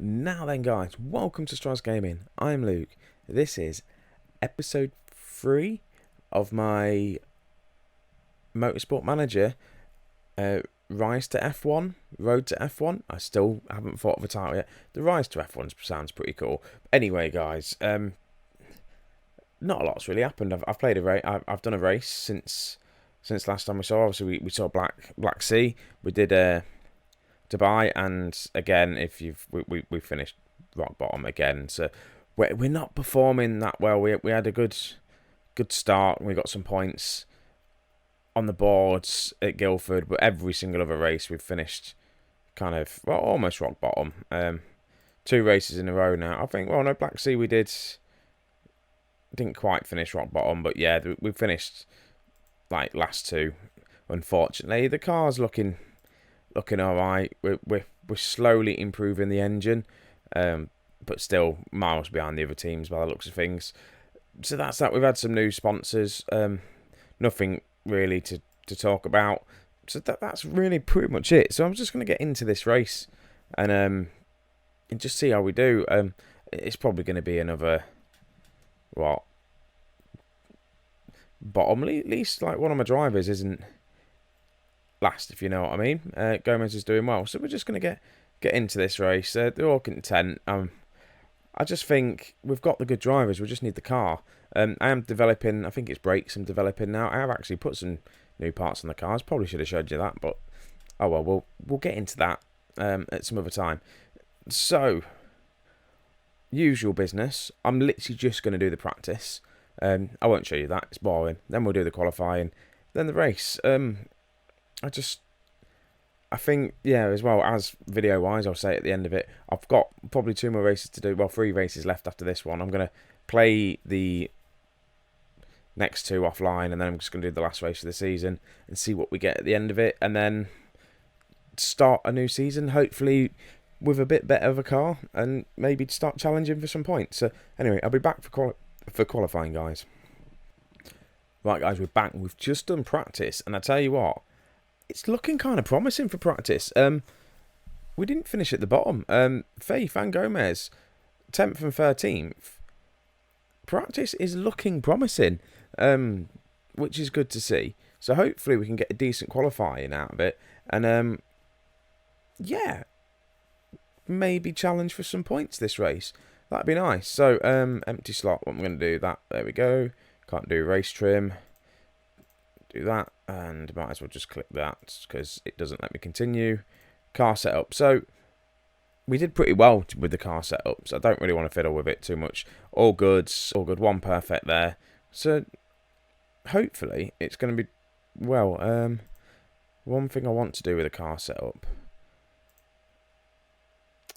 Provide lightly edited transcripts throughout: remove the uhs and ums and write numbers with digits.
Now then, guys, welcome to Strauss Gaming. I'm Luke. This is episode 3 of my Motorsport Manager Rise to F1, Road to F1. I still haven't thought of a title yet. The Rise to F1 sounds pretty cool. Anyway, guys, not a lot's really happened. I've played a race. I've done a race since last time we saw. Obviously, we saw Black Sea. We did Dubai, and again, if we finished rock bottom again. So we're not performing that well. We had a good start. And we got some points on the boards at Guildford, but every single other race we've finished kind of almost rock bottom. 2 races in a row now. I think. Well, no, Black Sea we didn't quite finish rock bottom, but yeah, we finished like last 2. Unfortunately, the car's looking all right. We're slowly improving the engine, but still miles behind the other teams by the looks of things. So that's that. We've had some new sponsors. Nothing really to talk about. So that's really pretty much it. So I'm just going to get into this race and just see how we do. It's probably going to be another bottom. At least like one of my drivers isn't last, if you know what I mean. Gomez is doing well, so we're just going to get into this race. They're all content. I just think we've got the good drivers. We just need the car. I am developing. I think it's brakes I'm developing now. I have actually put some new parts on the cars. Probably should have showed you that, but oh well. We'll get into that at some other time. So, usual business. I'm literally just going to do the practice. I won't show you that. It's boring. Then we'll do the qualifying. Then the race. I think, yeah, as well as video-wise, I'll say at the end of it, I've got probably 2 more races to do. Well, 3 races left after this one. I'm going to play the next 2 offline, and then I'm just going to do the last race of the season and see what we get at the end of it, and then start a new season, hopefully with a bit better of a car, and maybe start challenging for some points. So, anyway, I'll be back for qualifying, guys. Right, guys, we're back. We've just done practice, and I tell you what, it's looking kind of promising for practice. We didn't finish at the bottom. Faith and Gomez, 10th and 13th. Practice is looking promising, which is good to see. So hopefully we can get a decent qualifying out of it. And, yeah, maybe challenge for some points this race. That'd be nice. So, empty slot, what I'm going to do, there we go. Can't do race trim. Do that, and might as well just click that because it doesn't let me continue. Car setup. So we did pretty well with the car setup, so I don't really want to fiddle with it too much. All good, 1 perfect there. So hopefully it's going to be well. One thing I want to do with the car setup.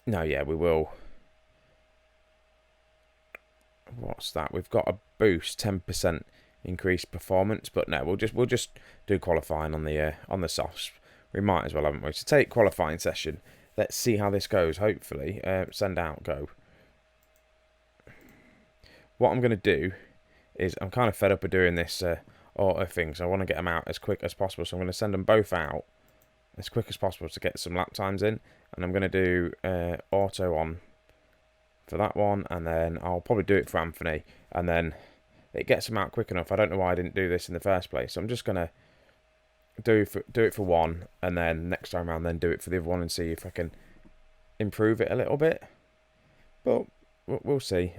No, yeah, we will. What's that? We've got a boost, 10%. Increased performance, but no, we'll just do qualifying on the softs. We might as well, haven't we? So take qualifying session. Let's see how this goes. Hopefully, send out, go. What I'm going to do is I'm kind of fed up of doing this auto thing, so I want to get them out as quick as possible. So I'm going to send them both out as quick as possible to get some lap times in, and I'm going to do auto on for that one, and then I'll probably do it for Anthony, and then it gets them out quick enough. I don't know why I didn't do this in the first place. So I'm just going to do it for one, and then next time around then do it for the other one and see if I can improve it a little bit. But we'll see.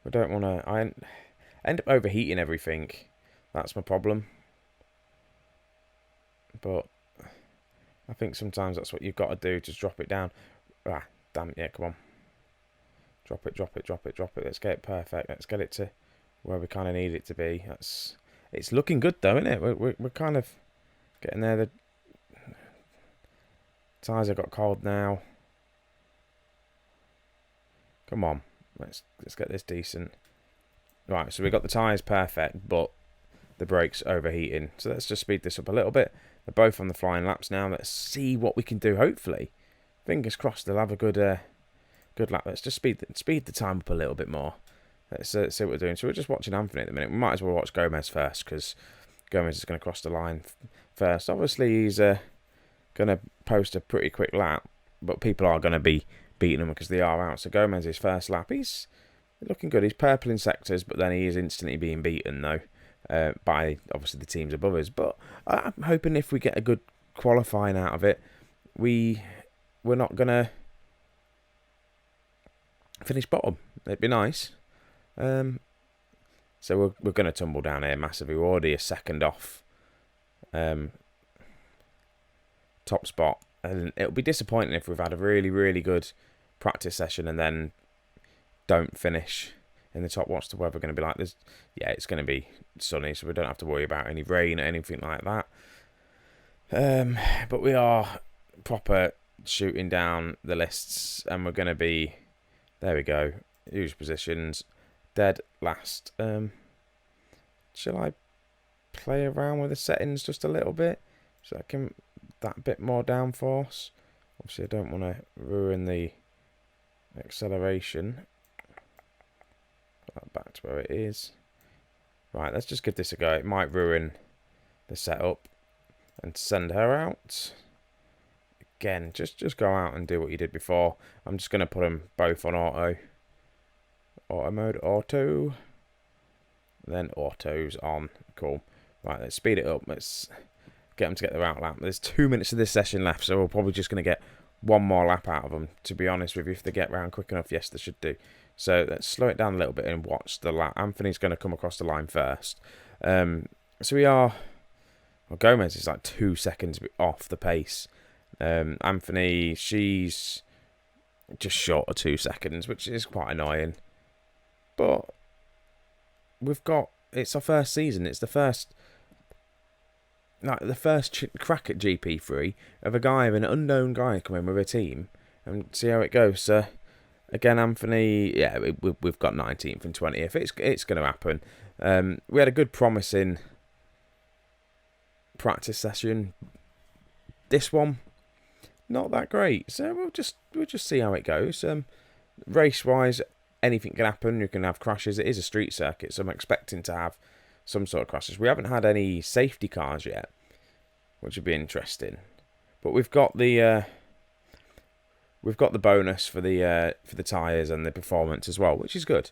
We don't want to... I end up overheating everything. That's my problem. But I think sometimes that's what you've got to do. Just drop it down. Ah, damn it. Yeah, come on. Drop it. Let's get it perfect. Let's get it to where we kind of need it to be. It's looking good though, isn't it? We're kind of getting there. The tyres have got cold now. Come on, let's get this decent. Right, so we got the tyres perfect, but the brakes overheating. So let's just speed this up a little bit. They're both on the flying laps now. Let's see what we can do. Hopefully, fingers crossed, they'll have a good lap. Let's just speed the time up a little bit more. Let's see what we're doing. So we're just watching Anthony at the minute. We might as well watch Gomez first because Gomez is going to cross the line first. Obviously, he's going to post a pretty quick lap, but people are going to be beating him because they are out. So Gomez's first lap, he's looking good. He's purple in sectors, but then he is instantly being beaten, though, by, obviously, the teams above us. But I'm hoping if we get a good qualifying out of it, we're not going to finish bottom. It'd be nice. So we're going to tumble down here massively. We're already a second off top spot. And it'll be disappointing if we've had a really, really good practice session and then don't finish in the top. What's the weather going to be like? Yeah, it's going to be sunny, so we don't have to worry about any rain or anything like that. But we are proper shooting down the lists, and we're going to be... There we go. Huge positions. Dead last. Shall I play around with the settings just a little bit so I can that bit more downforce? Obviously, I don't want to ruin the acceleration. Put that back to where it is. Right, let's just give this a go. It might ruin the setup and send her out. Again, just go out and do what you did before. I'm just going to put them both on auto. Auto mode, auto. Then auto's on. Cool. Right, let's speed it up. Let's get them to get their out lap. There's 2 minutes of this session left, so we're probably just going to get one more lap out of them. To be honest with you, if they get round quick enough, yes, they should do. So let's slow it down a little bit and watch the lap. Anthony's going to come across the line first. So we are... Well, Gomez is like 2 seconds off the pace. Anthony, she's just short of 2 seconds, which is quite annoying. But we've got... It's our first season. It's the first... Like, the first crack at GP3 of an unknown guy coming with a team. And see how it goes. So, again, Anthony... Yeah, we've got 19th and 20th. It's going to happen. We had a good promising practice session. This one... Not that great, so we'll just see how it goes. Race-wise, anything can happen. You can have crashes. It is a street circuit, so I'm expecting to have some sort of crashes. We haven't had any safety cars yet, which would be interesting. But we've got the bonus for the tyres and the performance as well, which is good.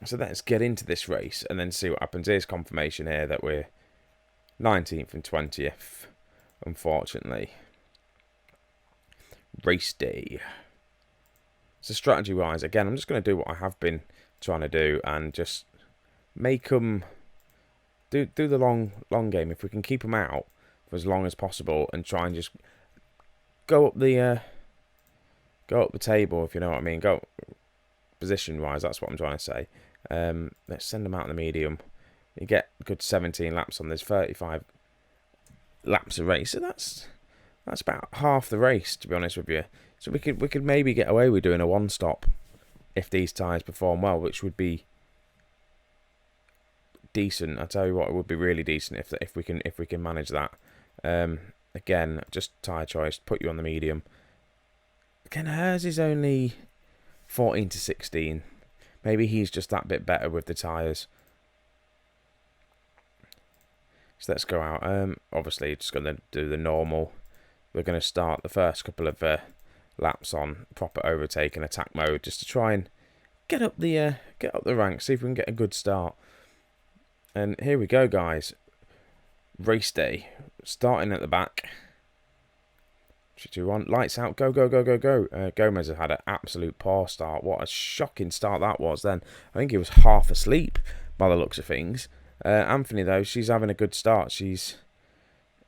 So let's get into this race and then see what happens. Here's confirmation here that we're 19th and 20th, unfortunately. Race day. So strategy-wise, again, I'm just going to do what I have been trying to do and just make them do the long game. If we can keep them out for as long as possible and try and just go up the table, if you know what I mean. Go position-wise, that's what I'm trying to say. Let's send them out in the medium. You get a good 17 laps on. There's 35 laps a race, so that's about half the race, to be honest with you. So we could maybe get away with doing a one-stop if these tyres perform well, which would be decent. I tell you what, it would be really decent if we can manage that. Again, just tyre choice. Put you on the medium. Again, hers is only 14 to 16. Maybe he's just that bit better with the tyres. So let's go out. Obviously, just going to do the normal. We're going to start the first couple of laps on proper overtake and attack mode, just to try and get up the ranks, see if we can get a good start. And here we go, guys. Race day, starting at the back. 3, 2, 1, lights out, go, go, go, go, go. Gomez has had an absolute poor start. What a shocking start that was then. I think he was half asleep by the looks of things. Anthony, though, she's having a good start. She's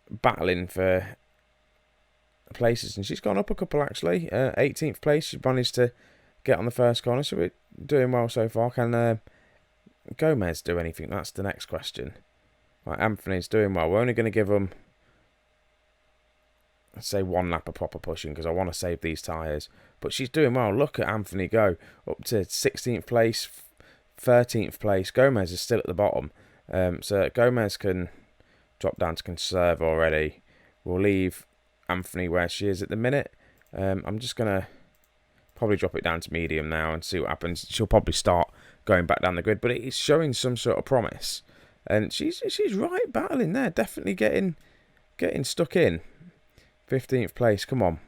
battling for places, and she's gone up a couple, actually. 18th place, she managed to get on the first corner, so we're doing well so far. Can Gomez do anything? That's the next question. Right, Anthony's doing well. We're only going to give him, let's say, 1 lap of proper pushing, because I want to save these tyres. But she's doing well. Look at Anthony go up to 16th place, 13th place. Gomez is still at the bottom. So Gomez can drop down to conserve already. We'll leave Anthony where she is at the minute. I'm just going to probably drop it down to medium now and see what happens. She'll probably start going back down the grid, but it's showing some sort of promise. And she's right battling there, definitely getting stuck in. 15th place, come on.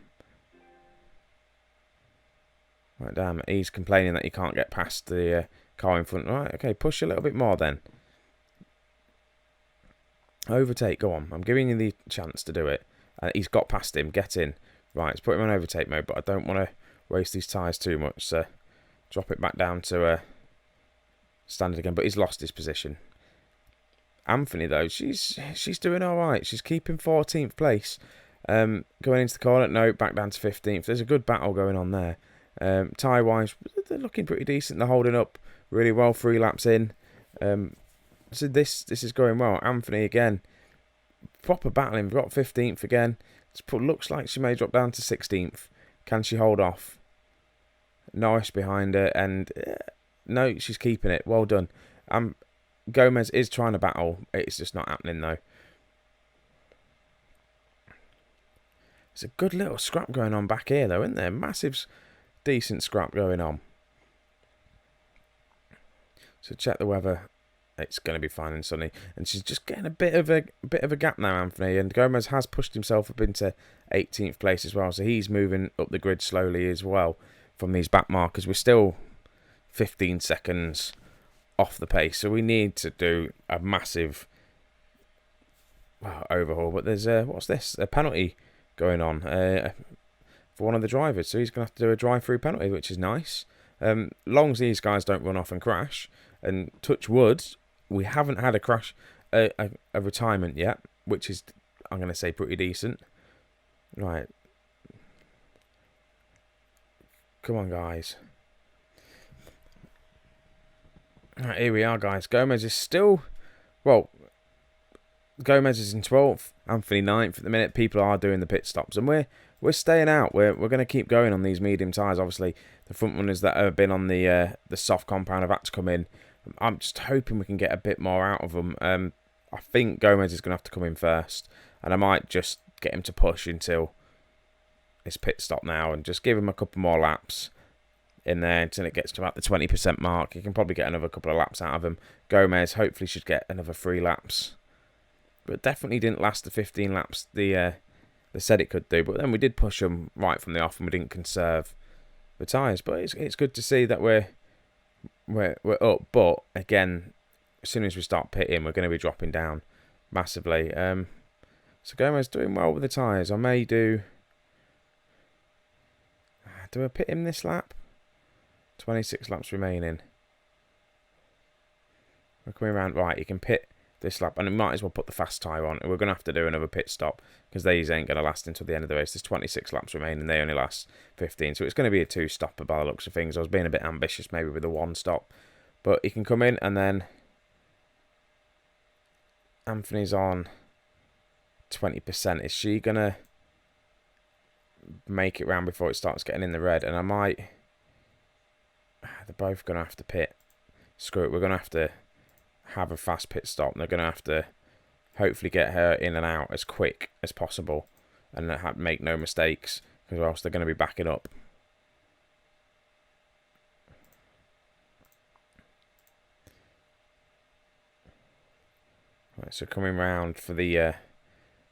Right, damn, he's complaining that he can't get past the car in front. Right, okay, push a little bit more then. Overtake, go on. I'm giving you the chance to do it. He's got past him, get in. Right, let's put him on overtake mode, but I don't want to waste these tyres too much, so drop it back down to standard again, but he's lost his position. Anthony, though, she's doing all right. She's keeping 14th place. Going into the corner, no, back down to 15th. There's a good battle going on there. Tyre-wise, they're looking pretty decent. They're holding up really well, 3 laps in. So this is going well. Anthony, again, proper battling. We've got 15th again. Looks like she may drop down to 16th. Can she hold off? Norris behind her, and no, she's keeping it. Well done. Gomez is trying to battle. It's just not happening, though. It's a good little scrap going on back here, though, isn't there? Massive, decent scrap going on. So check the weather. It's going to be fine and sunny. And she's just getting a bit of a gap now, Anthony. And Gomez has pushed himself up into 18th place as well. So he's moving up the grid slowly as well from these back markers. We're still 15 seconds off the pace. So we need to do a massive overhaul. But there's, what's this? A penalty going on for one of the drivers. So he's going to have to do a drive-through penalty, which is nice. Long as these guys don't run off and crash. And touch wood, we haven't had a crash, a retirement yet, which is, I'm going to say, pretty decent. Right. Come on, guys. Right, here we are, guys. Gomez is still, well, Gomez is in 12th, Anthony 9th at the minute. People are doing the pit stops, and we're staying out. We're going to keep going on these medium tyres. Obviously, the front runners that have been on the soft compound have had to come in. I'm just hoping we can get a bit more out of them. I think Gomez is going to have to come in first, and I might just get him to push until his pit stop now, and just give him a couple more laps in there until it gets to about the 20% mark. You can probably get another couple of laps out of him. Gomez hopefully should get another 3 laps, but definitely didn't last the 15 laps they said it could do. But then we did push them right from the off, and we didn't conserve the tyres. But it's good to see that we're up. But again, as soon as we start pitting, we're going to be dropping down massively. So Gomez doing well with the tyres. I may do I pit him this lap? 26 laps remaining. We're coming around. Right, you can pit this lap, and we might as well put the fast tyre on. We're going to have to do another pit stop because these ain't going to last until the end of the race. There's 26 laps remaining. They only last 15, so it's going to be a 2-stopper by the looks of things. I was being a bit ambitious maybe with a 1-stop, but he can come in, and then Anthony's on 20%. Is she going to make it round before it starts getting in the red? And I might... They're both going to have to pit. Screw it, we're going to have a fast pit stop. They're going to have to hopefully get her in and out as quick as possible and make no mistakes, because else they're going to be backing up. Right, so coming round for the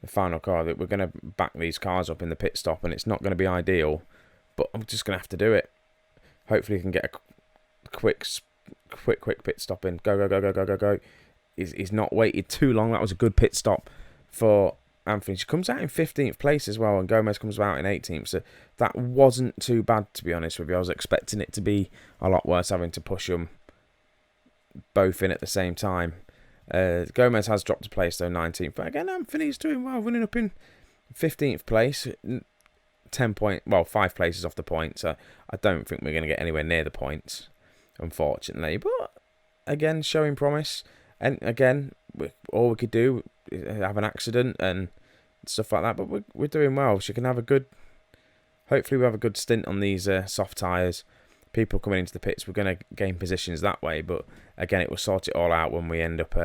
final car, that we're going to back these cars up in the pit stop, and it's not going to be ideal, but I'm just going to have to do it. Hopefully we can get a quick pit stop in. Go. He's not waited too long. That was a good pit stop for Anthony. She comes out in 15th place as well, and Gomez comes out in 18th. So that wasn't too bad, to be honest with you. I was expecting it to be a lot worse, having to push them both in at the same time. Gomez has dropped a place, though, 19th. But again, Anthony's doing well, running up in 15th place. 5 places off the point, so I don't think we're going to get anywhere near the points, unfortunately. But again, showing promise. And again, all we could do is have an accident and stuff like that. But we're doing well. She can have a good. Hopefully, we have a good stint on these soft tyres. People coming into the pits, we're going to gain positions that way. But again, it will sort it all out when we end up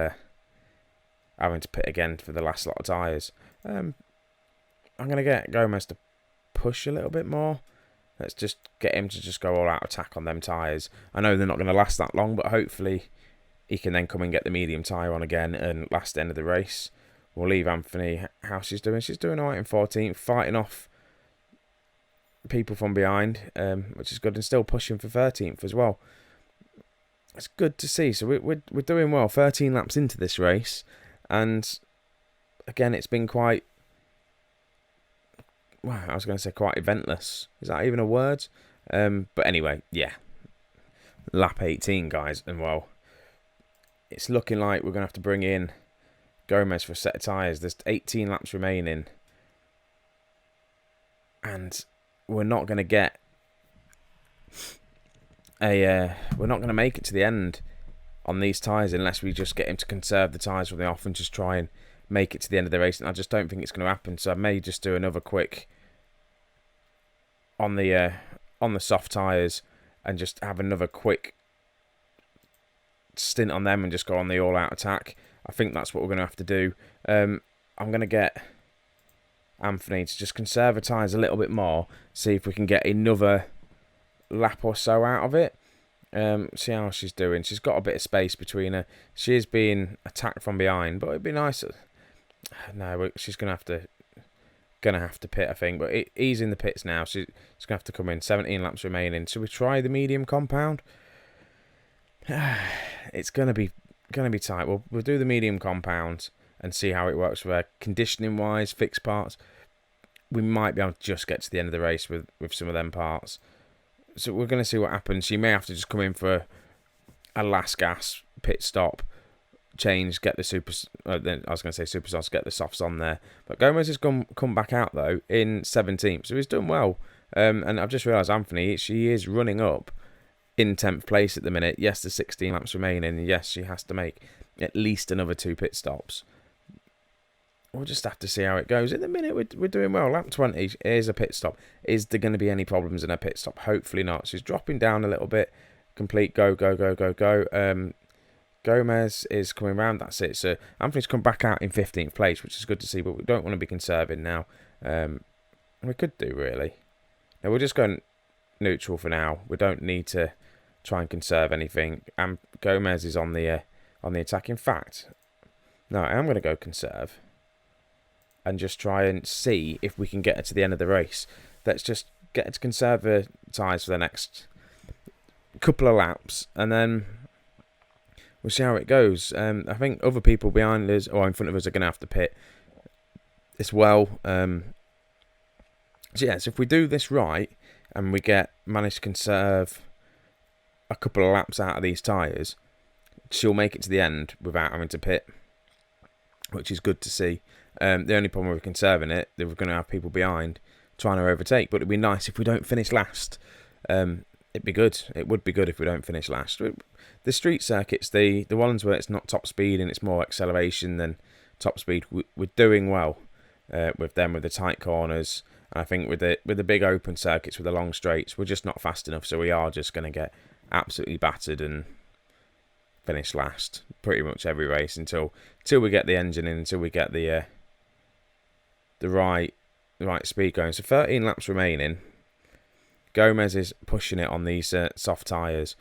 having to pit again for the last lot of tyres. I'm going to get Gomez to push a little bit more. Let's just get him to just go all out attack on them tyres. I know they're not going to last that long, but hopefully he can then come and get the medium tyre on again and last the end of the race. we'll leave Anthony how she's doing. She's doing alright in 14th, fighting off people from behind, which is good, and still pushing for 13th as well. It's good to see. So we're doing well. 13 laps into this race, and again, it's been quite. Well, I was going to say quite eventless. Is that even a word? But anyway, yeah. Lap 18, guys, and well, it's looking like we're going to have to bring in Gomez for a set of tyres. There's 18 laps remaining, and we're not going to get we're not going to make it to the end on these tyres unless we just get him to conserve the tyres from the off and just try and make it to the end of the race. And I just don't think it's going to happen. So I may just do another quick on the soft tyres and just have another quick stint on them and just go on the all-out attack. I think that's what we're going to have to do. I'm going to get Anthony to just conserve the tyres a little bit more, see if we can get another lap or so out of it. See how she's doing. She's got a bit of space between her. She is being attacked from behind, but it'd be nice. No, she's gonna have to pit, I think. But he's in the pits now. She's gonna have to come in. 17 laps remaining. Should we try the medium compound? It's gonna be tight. We'll do the medium compound and see how it works for her. Conditioning wise, fixed parts, we might be able to just get to the end of the race with some of them parts. So we're going to see what happens. She may have to just come in for a last gas pit stop, change, get the super. I was going to say super softs, get the softs on there. But Gomez has come back out though in 17th, so he's done well. And I've just realised Anthony, she is running up in 10th place at the minute. Yes, there's 16 laps remaining. Yes, she has to make at least another 2 pit stops. We'll just have to see how it goes. In the minute, we're doing well. Lap 20, here's a pit stop. Is there going to be any problems in a pit stop? Hopefully not. She's dropping down a little bit. Complete, go. Gomez is coming round. That's it. So Anthony's come back out in 15th place, which is good to see, but we don't want to be conserving now. We could do, really. No, we're just going neutral for now. We don't need to try and conserve anything. And Gomez is on the attack. In fact, no, I am going to go conserve and just try and see if we can get her to the end of the race. Let's just get her to conserve her tyres for the next couple of laps, and then we'll see how it goes. I think other people behind us or in front of us are going to have to pit as well. So yes, if we do this right and we manage to conserve a couple of laps out of these tyres, she'll make it to the end without having to pit, which is good to see. The only problem with conserving it, that we're going to have people behind trying to overtake. But it'd be nice if we don't finish last. It'd be good. It would be good if we don't finish last. The street circuits, the ones where it's not top speed and it's more acceleration than top speed, we're doing well with them, with the tight corners. And I think with the big open circuits, with the long straights, we're just not fast enough. So we are just going to get absolutely battered and finish last pretty much every race until we get the engine in, until we get the right speed going. So 13 laps remaining. Gomez is pushing it on these soft tyres,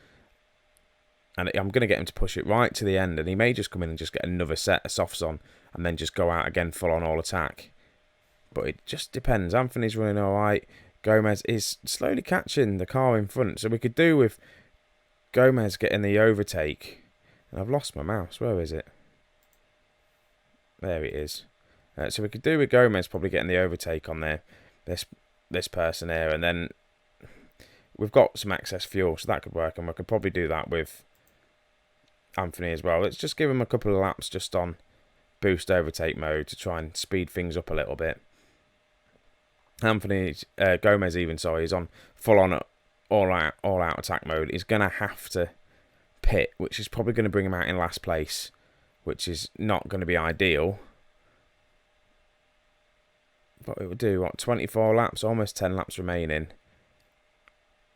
and I'm going to get him to push it right to the end, and he may just come in and just get another set of softs on and then just go out again full on all attack. But it just depends. Anthony's running alright. Gomez is slowly catching the car in front, so we could do with Gomez getting the overtake. And I've lost my mouse. Where is it? There it is. So we could do with Gomez probably getting the overtake on there. This person here, and then we've got some excess fuel, so that could work, and we could probably do that with Anthony as well. Let's just give him a couple of laps just on boost overtake mode to try and speed things up a little bit. Gomez is on full on all out attack mode. He's gonna have to pit, which is probably going to bring him out in last place, which is not going to be ideal. But it will do, 24 laps, almost 10 laps remaining.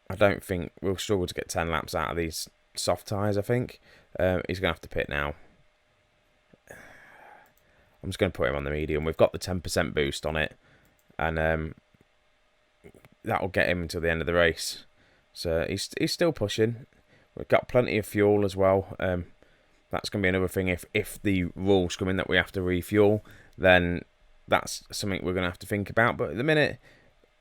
I don't think we'll struggle to get 10 laps out of these soft tyres, I think. He's going to have to pit now. I'm just going to put him on the medium. We've got the 10% boost on it, and that'll get him until the end of the race. So he's still pushing. We've got plenty of fuel as well. That's going to be another thing. If the rules come in that we have to refuel, then that's something we're going to have to think about. But at the minute,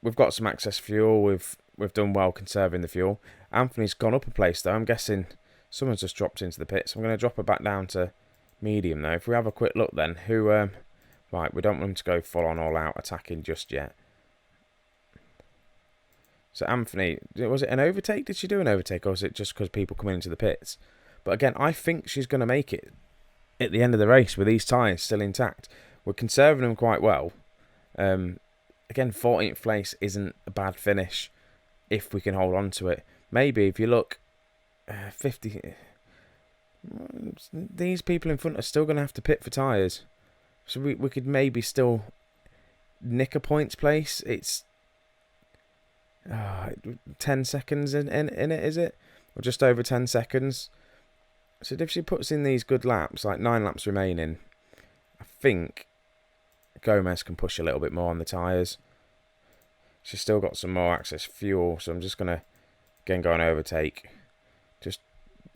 we've got some excess fuel. We've done well conserving the fuel. Anthony's gone up a place though. I'm guessing someone's just dropped into the pits. I'm going to drop her back down to medium though. If we have a quick look then, who right, we don't want him to go full on all out attacking just yet. So Anthony, was it an overtake? Did she do an overtake, or was it just because people come into the pits? But again, I think she's going to make it at the end of the race with these tyres still intact. We're conserving them quite well. Again, 14th place isn't a bad finish if we can hold on to it. Maybe if you look, 50. These people in front are still going to have to pit for tyres. So we could maybe still nick a points place. It's 10 seconds in it, is it? Or just over 10 seconds. So if she puts in these good laps, like 9 laps remaining, I think Gomez can push a little bit more on the tyres. She's still got some more excess fuel, so I'm just going to, again, go and overtake. Just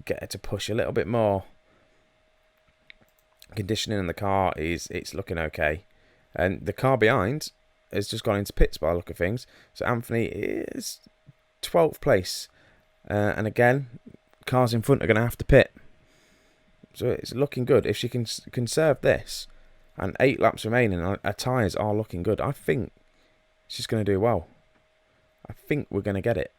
get her to push a little bit more. Conditioning in the car it's looking okay. And the car behind has just gone into pits by the look of things. So Anthony is 12th place. And again, cars in front are going to have to pit. So it's looking good. If she can conserve this, and 8 laps remaining, her tyres are looking good. I think she's going to do well. I think we're going to get it.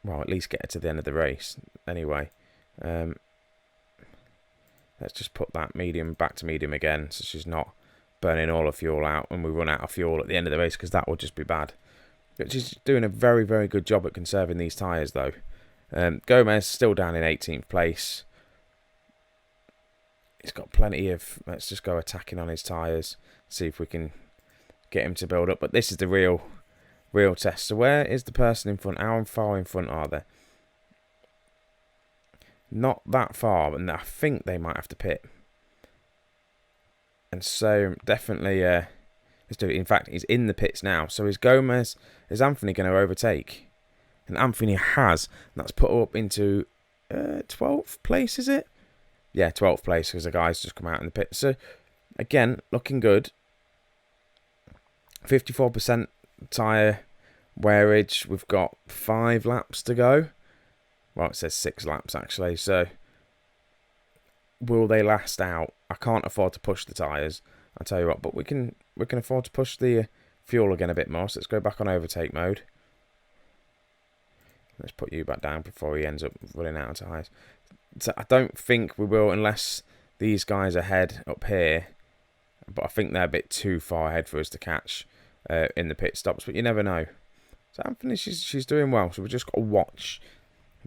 Well, at least get her to the end of the race. Anyway, let's just put that medium back to medium again, so she's not burning all her fuel out and we run out of fuel at the end of the race, because that would just be bad. But she's doing a very, very good job at conserving these tyres, though. Gomez still down in 18th place. He's got plenty of... Let's just go attacking on his tyres. See if we can get him to build up. But this is the real test. So where is the person in front? How far in front are they? Not that far, and I think they might have to pit. And so definitely... let's do it. In fact, he's in the pits now. So is Anthony going to overtake? And Anthony has. And that's put her up into 12th place, is it? Yeah, 12th place, because the guy's just come out in the pit. So, again, looking good. 54% tyre wearage. We've got 5 laps to go. Well, it says 6 laps, actually. So, will they last out? I can't afford to push the tyres. I'll tell you what, but we can afford to push the fuel again a bit more. So, let's go back on overtake mode. Let's put you back down before he ends up running out of tyres. So I don't think we will, unless these guys are ahead up here. But I think they're a bit too far ahead for us to catch in the pit stops. But you never know. So Anthony, she's doing well. So we've just got to watch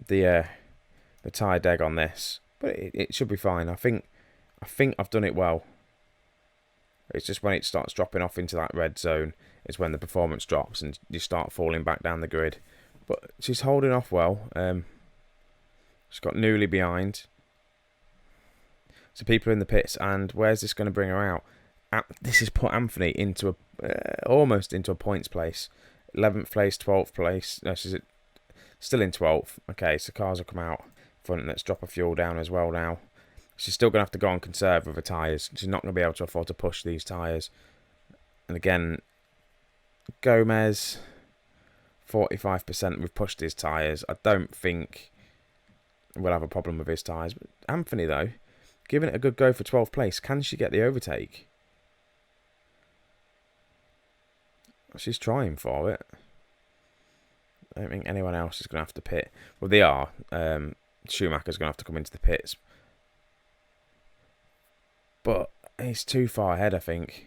the tyre deg on this. But it should be fine. I think I've done it well. It's just when it starts dropping off into that red zone is when the performance drops and you start falling back down the grid. But she's holding off well. She's got newly behind. So people are in the pits, and where's this going to bring her out? This has put Anthony into almost into a points place. 11th place, 12th place. No, she's still in 12th. Okay, so cars will come out front. Let's drop her fuel down as well now. She's still going to have to go on conserve with her tyres. She's not going to be able to afford to push these tyres. And again, Gomez, 45%. We've pushed his tyres. I don't think we'll have a problem with his tyres. But Anthony, though, giving it a good go for 12th place. Can she get the overtake? She's trying for it. I don't think anyone else is going to have to pit. Well, they are. Schumacher's going to have to come into the pits. But he's too far ahead, I think.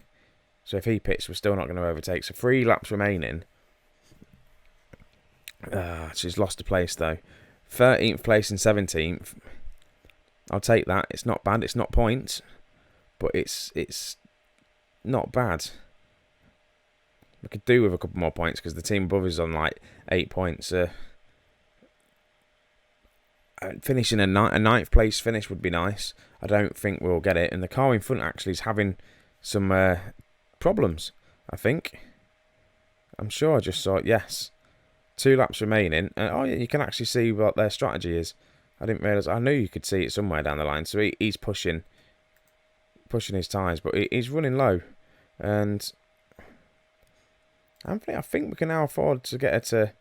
So if he pits, we're still not going to overtake. So 3 laps remaining. She's lost a place, though. 13th place and 17th. I'll take that. It's not bad. It's not points. But it's not bad. We could do with a couple more points because the team above is on like 8 points. Finishing a 9th place finish would be nice. I don't think we'll get it. And the car in front actually is having some problems, I think. I'm sure I just saw it. Yes. 2 laps remaining. Oh, yeah, you can actually see what their strategy is. I didn't realise. I knew you could see it somewhere down the line. So he's pushing his tyres, but he's running low. And Anthony, I think we can now afford to get her to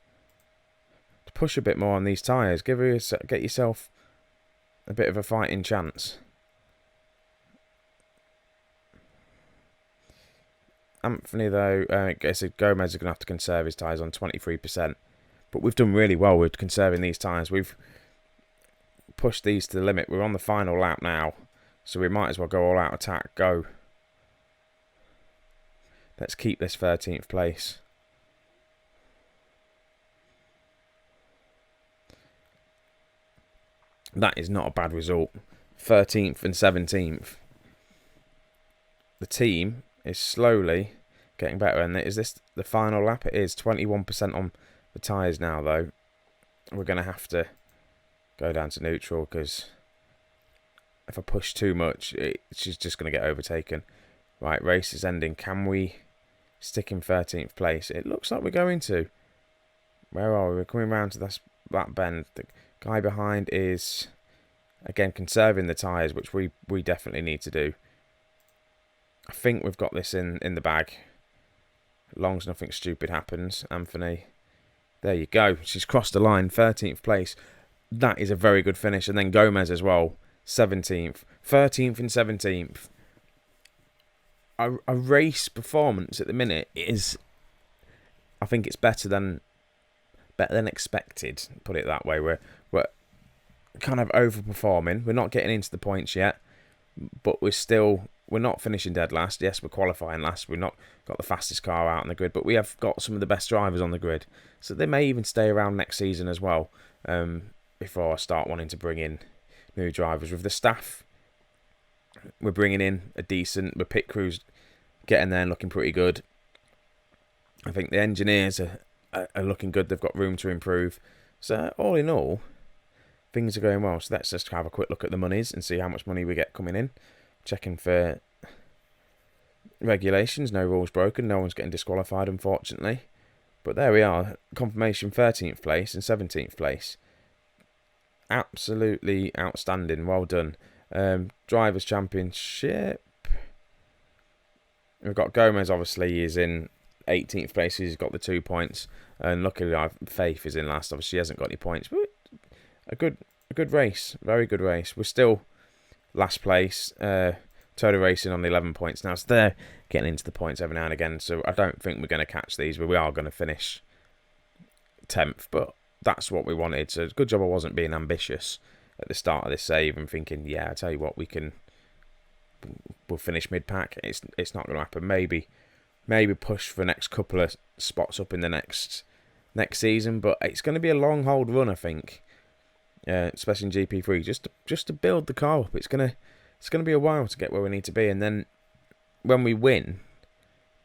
push a bit more on these tyres. Get yourself a bit of a fighting chance. Anthony, though, I guess Gomez is going to have to conserve his tyres on 23%. But we've done really well with conserving these tyres. We've pushed these to the limit. We're on the final lap now, so we might as well go all out attack. Go. Let's keep this 13th place. That is not a bad result. 13th and 17th. The team is slowly getting better. And is this the final lap? It is 21% on the tyres now, though. We're going to have to go down to neutral because if I push too much, she's just going to get overtaken. Right, race is ending. Can we stick in 13th place? It looks like we're going to. Where are we? We're coming round to that bend. The guy behind is, again, conserving the tyres, which we definitely need to do. I think we've got this in the bag. As long as nothing stupid happens, Anthony. There you go. She's crossed the line, 13th place. That is a very good finish. And then Gomez as well, 17th. 13th and 17th. A race performance at the minute is, I think it's better than expected. Put it that way. We're kind of overperforming. We're not getting into the points yet, but we're not finishing dead last. Yes, we're qualifying last. We've not got the fastest car out on the grid, but we have got some of the best drivers on the grid. So they may even stay around next season as well. Before I start wanting to bring in new drivers with the staff. We're bringing in a decent. The pit crew's getting there and looking pretty good. I think the engineers are looking good. They've got room to improve. So all in all, things are going well. So let's just have a quick look at the monies and see how much money we get coming in. Checking for regulations. No rules broken. No one's getting disqualified, unfortunately. But there we are. Confirmation 13th place and 17th place. Absolutely outstanding. Well done. Drivers' Championship. We've got Gomez, obviously, is in 18th place. He's got the 2 points. And luckily, Faith is in last. Obviously, she hasn't got any points. But a good race. Very good race. We're still last place. Total Racing on the 11 points now. So they're getting into the points every now and again. So I don't think we're going to catch these. But we are going to finish 10th. But that's what we wanted. So good job I wasn't being ambitious at the start of this save and thinking, yeah, I tell you what, we'll finish mid-pack. It's not going to happen. Maybe push for the next couple of spots up in the next season, but it's going to be a long hold run, I think. Especially in GP3, just to build the car up. It's gonna be a while to get where we need to be, and then when we win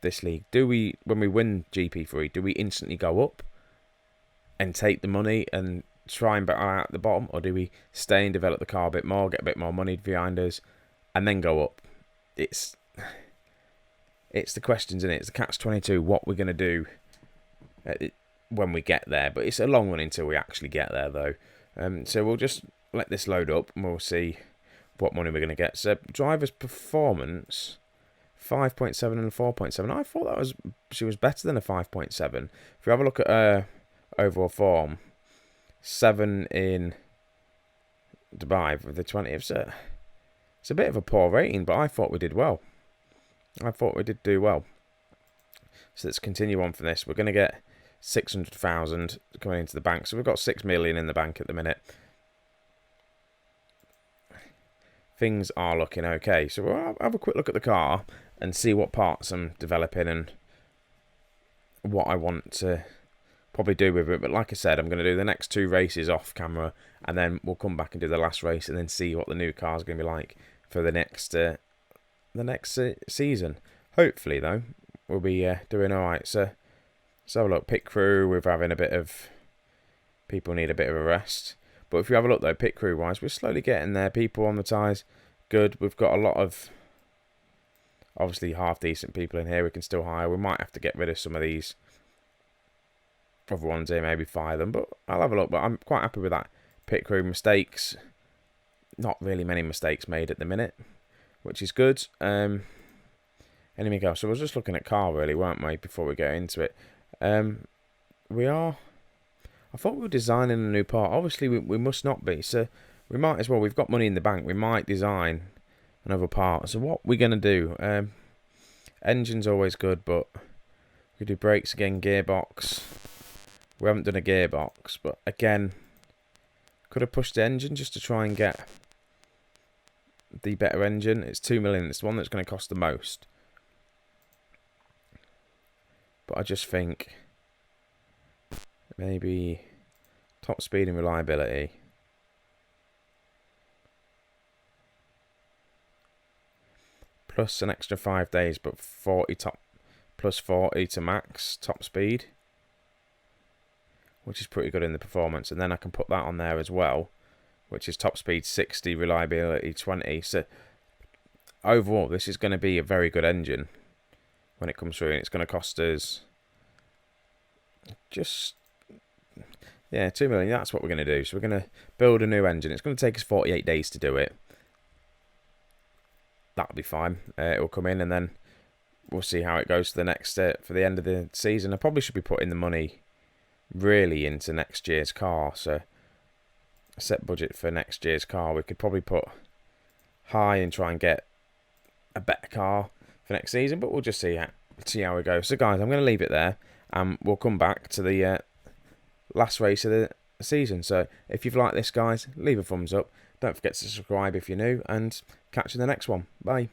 this league, when we win GP3, do we instantly go up and take the money and try and battle out at the bottom, or do we stay and develop the car a bit more, get a bit more money behind us, and then go up? It's the questions, isn't it? It's the catch-22. What we're gonna do when we get there, but it's a long run until we actually get there, though. So we'll just let this load up, and we'll see what money we're gonna get. So driver's performance, 5.7 and a 4.7. I thought she was better than a 5.7. If you have a look at her overall form, 7 in Dubai with the 20. It's a bit of a poor rating, but I thought we did well. I thought we did do well. So let's continue on from this. We're going to get 600,000 coming into the bank. So we've got 6 million in the bank at the minute. Things are looking okay. So we'll have a quick look at the car and see what parts I'm developing and what I want to probably do with it. But like I said, I'm going to do the next 2 races off camera, and then we'll come back and do the last race and then see what the new car is going to be like for the next season. Hopefully, though, we'll be doing all right. So have a look. Pit crew, we're having a bit of... People need a bit of a rest. But if you have a look, though, pit crew-wise, we're slowly getting there. People on the tyres, good. We've got a lot of, obviously, half-decent people in here we can still hire. We might have to get rid of some of these other ones here, maybe fire them. But I'll have a look. But I'm quite happy with that pit crew mistakes. Not really many mistakes made at the minute, which is good. Anything else? So I was just looking at car, really, weren't we, before we go into it. We are... I thought we were designing a new part. Obviously, we must not be. So we might as well. We've got money in the bank. We might design another part. So what we're going to do... engine's always good, but... we do brakes again, gearbox. We haven't done a gearbox, but again... could have pushed the engine just to try and get... the better engine. It's 2 million. It's the one that's going to cost the most. But I just think maybe top speed and reliability. Plus an extra 5 days, but 40 top plus 40 to max top speed, which is pretty good in the performance. And then I can put that on there as well, which is top speed 60, reliability 20. So overall, this is going to be a very good engine when it comes through, and it's going to cost us just 2 million. That's what we're going to do. So we're going to build a new engine. It's going to take us 48 days to do it. That'll be fine. It'll come in, and then we'll see how it goes for the next for the end of the season. I probably should be putting the money really into next year's car. So a set budget for next year's car. We could probably put high and try and get a better car for next season, but we'll just see how it goes. So guys, I'm going to leave it there, and we'll come back to the last race of the season. So if you've liked this, guys, leave a thumbs up. Don't forget to subscribe if you're new, and catch you in the next one. Bye.